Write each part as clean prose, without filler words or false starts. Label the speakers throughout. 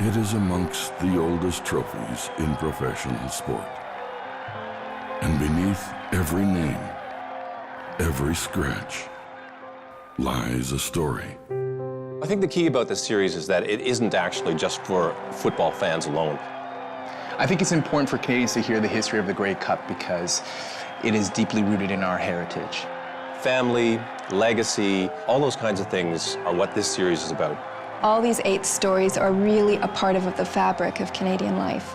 Speaker 1: It is amongst the oldest trophies in professional sport. And beneath every name, every scratch, lies a story.
Speaker 2: I think the key about this series is that it isn't actually just for football fans alone.
Speaker 3: I think it's important for Canadians to hear the history of the Grey Cup because it is deeply rooted in our heritage.
Speaker 2: Family, legacy, all those kinds of things are what this series is about.
Speaker 4: All these 8 stories are really a part of the fabric of Canadian life.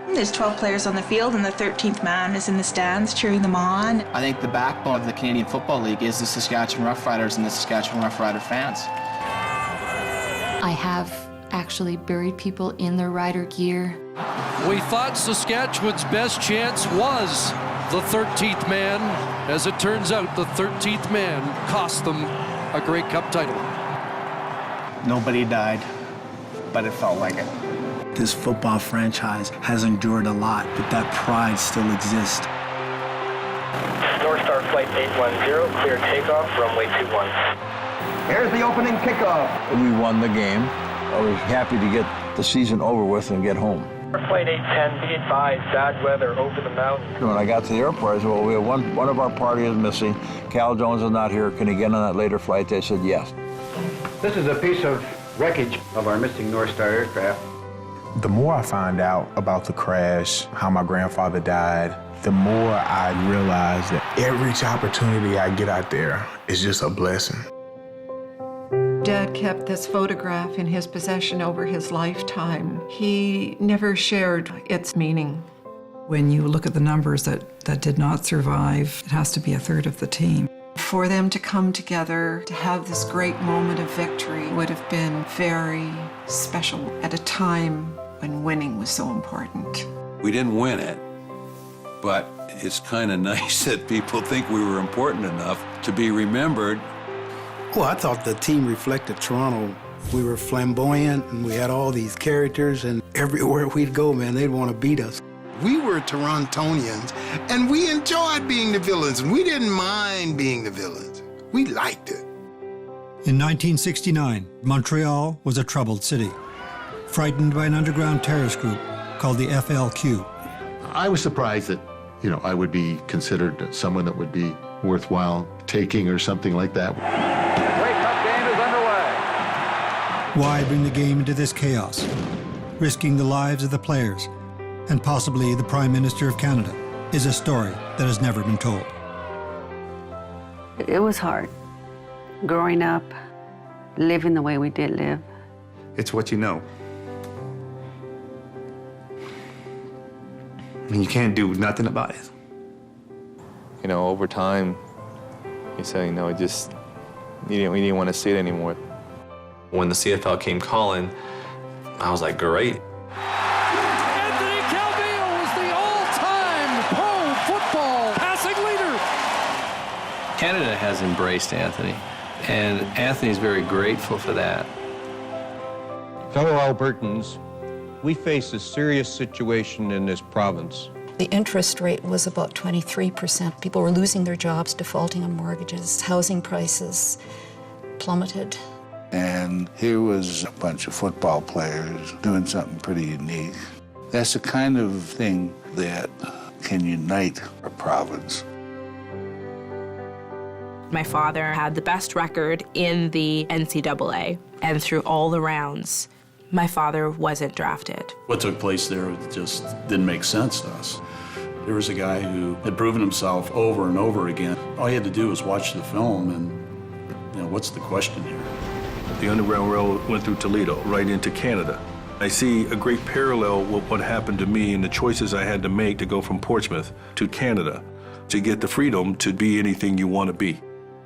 Speaker 5: There's 12 players on the field and the 13th man is in the stands cheering them on.
Speaker 6: I think the backbone of the Canadian Football League is the Saskatchewan Roughriders and the Saskatchewan Roughrider fans.
Speaker 7: I have actually buried people in their rider gear.
Speaker 8: We thought Saskatchewan's best chance was the 13th man. As it turns out, the 13th man cost them a Grey Cup title.
Speaker 6: Nobody died, but it felt like it.
Speaker 9: This football franchise has endured a lot, but that pride still exists.
Speaker 10: North Star Flight 810, clear takeoff, runway 21.
Speaker 11: Here's the opening kickoff.
Speaker 12: We won the game. I was happy to get the season over with and get home.
Speaker 10: Flight 810, be advised, bad weather over the mountain.
Speaker 12: When I got to the airport, I said, well, we have one of our party is missing. Cal Jones is not here. Can he get on that later flight? They said yes.
Speaker 11: This is a piece of wreckage of our missing North Star aircraft.
Speaker 13: The more I find out about the crash, how my grandfather died, the more I realize that every opportunity I get out there is just a blessing.
Speaker 14: Dad kept this photograph in his possession over his lifetime. He never shared its meaning. When you look at the numbers that did not survive, it has to be a third of the team. For them to come together, to have this great moment of victory would have been very special at a time when winning was so important.
Speaker 15: We didn't win it, but it's kind of nice that people think we were important enough to be remembered.
Speaker 9: Well, I thought the team reflected Toronto. We were flamboyant, and we had all these characters, and everywhere we'd go, man, they'd want to beat us.
Speaker 16: We were Torontonians, and we enjoyed being the villains, and we didn't mind being the villains. We liked it.
Speaker 17: In 1969, Montreal was a troubled city, frightened by an underground terrorist group called the FLQ.
Speaker 18: I was surprised that, I would be considered someone that would be worthwhile taking or something like that.
Speaker 11: The Grey Cup game is underway.
Speaker 17: Why bring the game into this chaos, risking the lives of the players and possibly the Prime Minister of Canada, is a story that has never been told.
Speaker 19: It was hard. Growing up, living the way we did live.
Speaker 20: It's what you know. And you can't do nothing about it.
Speaker 5: Over time, you say, you didn't want to see it anymore.
Speaker 2: When the CFL came calling, I was like, great.
Speaker 5: Canada has embraced Anthony, and Anthony's very grateful for that.
Speaker 7: Fellow Albertans, we face a serious situation in this province.
Speaker 4: The interest rate was about 23%. People were losing their jobs, defaulting on mortgages. Housing prices plummeted.
Speaker 21: And here was a bunch of football players doing something pretty unique. That's the kind of thing that can unite a province.
Speaker 22: My father had the best record in the NCAA, and through all the rounds, my father wasn't drafted.
Speaker 23: What took place there just didn't make sense to us. There was a guy who had proven himself over and over again. All you had to do was watch the film and, what's the question here?
Speaker 24: The Underground Railroad went through Toledo, right into Canada. I see a great parallel with what happened to me and the choices I had to make to go from Portsmouth to Canada, to get the freedom to be anything you want to be.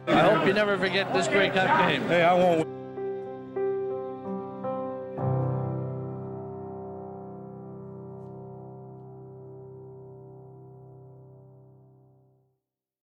Speaker 8: I hope you never forget this Grey Cup game.
Speaker 24: Hey, I won't.